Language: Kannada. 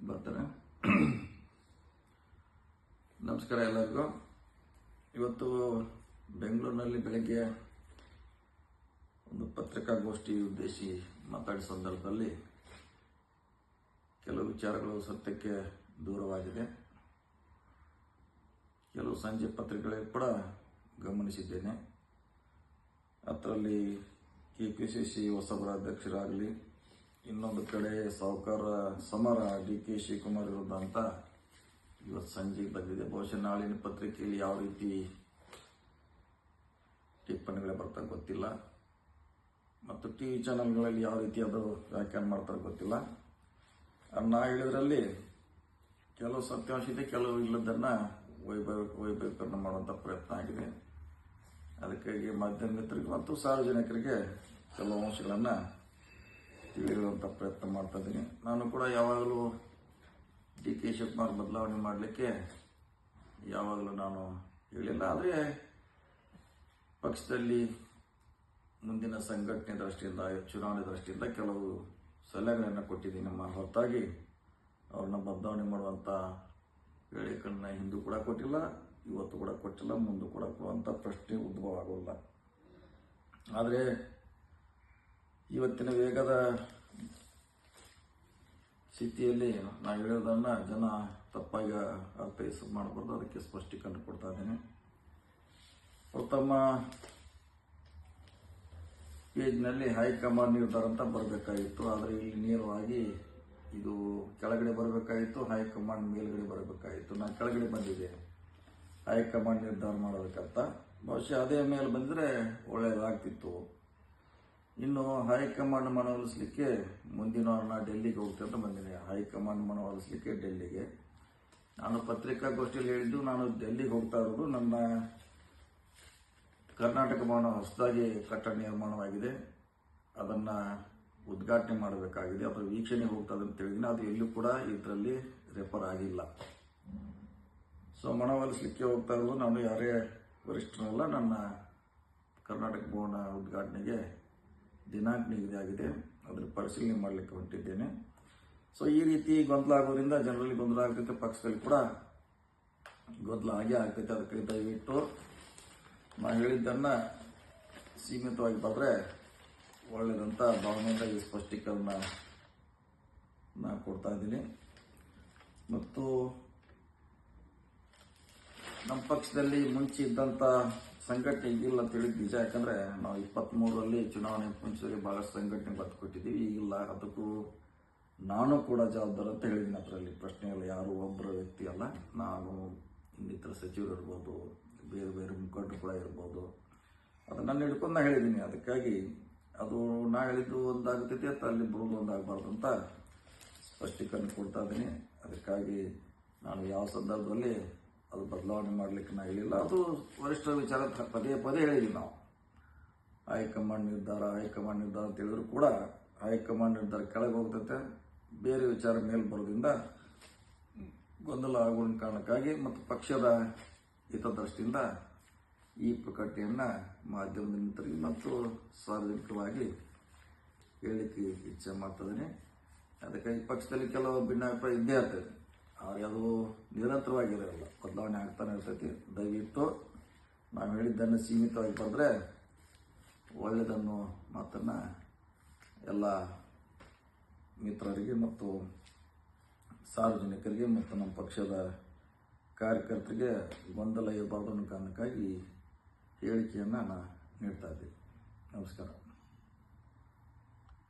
ಬರ್ತಾರೆ. ನಮಸ್ಕಾರ ಎಲ್ಲರಿಗೂ. ಇವತ್ತು ಬೆಂಗಳೂರಿನಲ್ಲಿ ಬೆಳಗ್ಗೆ ಒಂದು ಪತ್ರಿಕಾಗೋಷ್ಠಿ ಉದ್ದೇಶಿ ಮಾತಾಡಿದ ಸಂದರ್ಭದಲ್ಲಿ ಕೆಲವು ವಿಚಾರಗಳು ಸತ್ಯಕ್ಕೆ ದೂರವಾಗಿದೆ. ಕೆಲವು ಸಂಜೆ ಪತ್ರಿಕೆಗಳಲ್ಲಿ ಕೂಡ ಗಮನಿಸಿದ್ದೇನೆ. ಅದರಲ್ಲಿ ಕೆಪಿಸಿಸಿ ಹೊಸಬರ ಅಧ್ಯಕ್ಷರಾಗಲಿ, ಇನ್ನೊಂದು ಕಡೆ ಸಾಹುಕಾರ ಸಮರ DK ಶಿವಕುಮಾರ್ ವಿರುದ್ಧ ಅಂತ ಇವತ್ತು ಸಂಜೆಗೆ ಬಂದಿದೆ. ಬಹುಶಃ ನಾಳಿನ ಪತ್ರಿಕೆಯಲ್ಲಿ ಯಾವ ರೀತಿ ಟಿಪ್ಪಣಿಗಳೇ ಬರ್ತಾ ಗೊತ್ತಿಲ್ಲ, ಮತ್ತು TV ಚಾನಲ್ಗಳಲ್ಲಿ ಯಾವ ರೀತಿ ಅದು ವ್ಯಾಖ್ಯಾನ ಮಾಡ್ತಾರೆ ಗೊತ್ತಿಲ್ಲ. ನಾ ಹೇಳಿದ್ರಲ್ಲಿ ಕೆಲವು ಸತ್ಯಾಂಶ ಇದೆ, ಕೆಲವು ಇಲ್ಲದನ್ನು ವೈಭವೀಕರಣ ಮಾಡುವಂಥ ಪ್ರಯತ್ನ ಆಗಿದೆ. ಅದಕ್ಕಾಗಿ ಮಾಧ್ಯಮ ಮಿತ್ರರಿಗೆ ಮತ್ತು ಸಾರ್ವಜನಿಕರಿಗೆ ಕೆಲವು ಅಂಶಗಳನ್ನು ತಿಳಿಯುವಂಥ ಪ್ರಯತ್ನ ಮಾಡ್ತಾ ಇದ್ದೀನಿ. ನಾನು ಕೂಡ ಯಾವಾಗಲೂ DK ಶಿವಕುಮಾರ್ ಬದಲಾವಣೆ ಮಾಡಲಿಕ್ಕೆ ಯಾವಾಗಲೂ ನಾನು ಹೇಳಿಲ್ಲ. ಆದರೆ ಪಕ್ಷದಲ್ಲಿ ಮುಂದಿನ ಸಂಘಟನೆ ದೃಷ್ಟಿಯಿಂದ, ಚುನಾವಣೆ ದೃಷ್ಟಿಯಿಂದ ಕೆಲವು ಸಲಹೆಗಳನ್ನು ಕೊಟ್ಟಿದ್ದೀನಿ. ನಮ್ಮ ಹೊರತಾಗಿ ಅವ್ರನ್ನ ಬದಲಾವಣೆ ಮಾಡುವಂಥ ಹೇಳಿಕೆಗಳನ್ನ ಹಿಂದೂ ಕೂಡ ಕೊಟ್ಟಿಲ್ಲ, ಇವತ್ತು ಕೂಡ ಕೊಟ್ಟಿಲ್ಲ, ಮುಂದೆ ಕೂಡ ಕೊಡುವಂಥ ಪ್ರಶ್ನೆ ಉದ್ಭವ ಆಗೋಲ್ಲ. ಆದರೆ ಇವತ್ತಿನ ವೇಗದ ಸ್ಥಿತಿಯಲ್ಲಿ ನಾನು ಹೇಳೋದನ್ನು ಜನ ತಪ್ಪಾಗಿ ಅರ್ಥೈಸ ಮಾಡಬಾರ್ದು, ಅದಕ್ಕೆ ಸ್ಪಷ್ಟೀಕರಣ ಕೊಡ್ತಾ ಇದ್ದೇನೆ. ಪ್ರಥಮ ಪೇಜ್ನಲ್ಲಿ ಹೈಕಮಾಂಡ್ ನಿರ್ಧಾರ ಅಂತ ಬರಬೇಕಾಗಿತ್ತು, ಆದರೆ ಇಲ್ಲಿ ನೇರವಾಗಿ ಇದು ಕೆಳಗಡೆ ಬರಬೇಕಾಗಿತ್ತು, ಹೈಕಮಾಂಡ್ ಮೇಲ್ಗಡೆ ಬರಬೇಕಾಗಿತ್ತು. ನಾನು ಕೆಳಗಡೆ ಬಂದಿದೆ ಹೈಕಮಾಂಡ್ ನಿರ್ಧಾರ ಮಾಡೋದಕ್ಕಂತ. ಬಹುಶಃ ಅದೇ ಮೇಲೆ ಬಂದರೆ ಒಳ್ಳೆಯದಾಗ್ತಿತ್ತು. ಇನ್ನು ಹೈಕಮಾಂಡ್ ಮನವೊಲಿಸಲಿಕ್ಕೆ ಮುಂದಿನ ವಾರ ಡೆಲ್ಲಿಗೆ ಹೋಗ್ತೇನೆ ಅಂತ ಬಂದಿದೆ. ಹೈಕಮಾಂಡ್ ಮನವೊಲಿಸಲಿಕ್ಕೆ ಡೆಲ್ಲಿಗೆ ನಾನು ಪತ್ರಿಕಾಗೋಷ್ಠಿಯಲ್ಲಿ ಹೇಳಿದ್ದು, ನಾನು ಡೆಲ್ಲಿಗೆ ಹೋಗ್ತಾ ಇರೋದು ನನ್ನ ಕರ್ನಾಟಕ ಭವನ ಹೊಸದಾಗಿ ಕಟ್ಟಡ ನಿರ್ಮಾಣವಾಗಿದೆ, ಅದನ್ನು ಉದ್ಘಾಟನೆ ಮಾಡಬೇಕಾಗಿದೆ, ಅದರ ವೀಕ್ಷಣೆ ಹೋಗ್ತದೆ ಅಂತ ಹೇಳಿದ್ದೀನಿ. ಅದು ಎಲ್ಲೂ ಕೂಡ ಇದರಲ್ಲಿ ರೆಫರ್ ಆಗಿಲ್ಲ. ಸೊ ಮನವೊಲಿಸಲಿಕ್ಕೆ ಹೋಗ್ತಾ ಇರೋದು ನಾನು ಯಾರೇ ವರಿಷ್ಠರಲ್ಲ, ನನ್ನ ಕರ್ನಾಟಕ ಭವನ ಉದ್ಘಾಟನೆಗೆ ದಿನಾಂಕ ನಿಗದಿ ಆಗಿದೆ, ಅದರ ಪರಿಶೀಲನೆ ಮಾಡಲಿಕ್ಕೆ ಹೊಂಟಿದ್ದೇನೆ. ಸೊ ಈ ರೀತಿ ಗೊಂದಲ ಆಗೋದ್ರಿಂದ ಜನರಲ್ಲಿ ಗೊಂದಲ ಆಗ್ತೈತೆ, ಪಕ್ಷದಲ್ಲಿ ಕೂಡ ಗೊಂದಲ ಆಗೇ ಆಗ್ತೈತೆ. ಅದಕ್ಕೆ ದಯವಿಟ್ಟು ನಾನು ಹೇಳಿದ್ದನ್ನು ಸೀಮಿತವಾಗಿ ಬಂದರೆ ಒಳ್ಳೆಯದಂತ ಭಾವನೆಯಿಂದ ಈ ಸ್ಪಷ್ಟೀಕರಣ ನಾನು ಕೊಡ್ತಾ ಇದ್ದೀನಿ. ಮತ್ತು ನಮ್ಮ ಪಕ್ಷದಲ್ಲಿ ಮುಂಚೆ ಇದ್ದಂಥ ಸಂಘಟನೆ ಈಗಿಲ್ಲ ಅಂತ ಹೇಳಿದ್ದು ನಿಜ. ಯಾಕಂದರೆ ನಾವು 23ರಲ್ಲಿ ಚುನಾವಣೆ ಮುಂಚೆ ಭಾಳಷ್ಟು ಸಂಘಟನೆ ಬತ್ತು ಕೊಟ್ಟಿದ್ದೀವಿ, ಈಗಿಲ್ಲ. ಅದಕ್ಕೂ ನಾನು ಕೂಡ ಜವಾಬ್ದಾರ ಅಂತ ಹೇಳಿದ್ದೀನಿ. ಅದರಲ್ಲಿ ಪ್ರಶ್ನೆ ಇಲ್ಲ, ಯಾರು ಒಬ್ಬರ ವ್ಯಕ್ತಿ ಅಲ್ಲ. ನಾನು ಇನ್ನಿತರ ಸಚಿವರು ಇರ್ಬೋದು, ಬೇರೆ ಬೇರೆ ಮುಖಂಡರು ಕೂಡ ಇರ್ಬೋದು, ಅದನ್ನು ನಾನು ಹಿಡ್ಕೊಂಡು ನಾ ಹೇಳಿದ್ದೀನಿ. ಅದಕ್ಕಾಗಿ ಅದು ನಾ ಹೇಳಿದ್ದು ಒಂದಾಗ್ತೈತಿ ಅಂತ ಅಲ್ಲಿ ಬರೋದು ಒಂದಾಗಬಾರ್ದು ಅಂತ ಸ್ಪಷ್ಟೀಕರಣ ಕೊಡ್ತಾ ಇದ್ದೀನಿ. ಅದಕ್ಕಾಗಿ ನಾನು ಯಾವ ಸಂದರ್ಭದಲ್ಲಿ ಅದು ಬದಲಾವಣೆ ಮಾಡಲಿಕ್ಕೆ ನಾ ಹೇಳಿಲ್ಲ. ಅದು ವರಿಷ್ಠರ ವಿಚಾರ ಪದೇ ಪದೇ ಹೇಳಿದ್ವಿ ನಾವು. ಹೈಕಮಾಂಡ್ ನಿರ್ಧಾರ ಅಂತ ಹೇಳಿದ್ರು ಕೂಡ ಹೈಕಮಾಂಡ್ ನಿರ್ಧಾರ ಕೆಳಗೆ ಹೋಗ್ತೈತೆ, ಬೇರೆ ವಿಚಾರ ಮೇಲೆ ಬರೋದ್ರಿಂದ ಗೊಂದಲ ಆಗುವ ಕಾರಣಕ್ಕಾಗಿ ಮತ್ತು ಪಕ್ಷದ ಹಿತದೃಷ್ಟಿಯಿಂದ ಈ ಪ್ರಕಟಣೆಯನ್ನು ಮಾಧ್ಯಮದ ಮಿತ್ರರಿಗೆ ಮತ್ತು ಸಾರ್ವಜನಿಕವಾಗಿ ಹೇಳಲಿಕ್ಕೆ ಇಚ್ಛೆ ಮಾಡ್ತಿದ್ದೀನಿ. ಅದಕ್ಕಾಗಿ ಪಕ್ಷದಲ್ಲಿ ಕೆಲವು ಭಿನ್ನಾಭಿಪ್ರಾಯ ಇದ್ದೇ ಇರ್ತದೆ, ಆದರೆ ಅದು ನಿರಂತರವಾಗಿರೋಲ್ಲ, ಬದಲಾವಣೆ ಆಗ್ತಾನೆ ಇರ್ತೈತಿ. ದಯವಿಟ್ಟು ನಾವು ಹೇಳಿದ್ದನ್ನು ಸೀಮಿತವಾಗಿ ಬರೆದ್ರೆ ಒಳ್ಳೆಯದನ್ನು ಮಾತನ್ನು ಎಲ್ಲ ಮಿತ್ರರಿಗೆ ಮತ್ತು ಸಾರ್ವಜನಿಕರಿಗೆ ಮತ್ತು ನಮ್ಮ ಪಕ್ಷದ ಕಾರ್ಯಕರ್ತರಿಗೆ ಗೊಂದಲ ಇರಬಾರ್ದು ಅನ್ನೋ ಕಾರಣಕ್ಕಾಗಿ ಹೇಳಿಕೆಯನ್ನು ನಾನು ನೀಡ್ತಾ ಇದ್ದೀನಿ. ನಮಸ್ಕಾರ.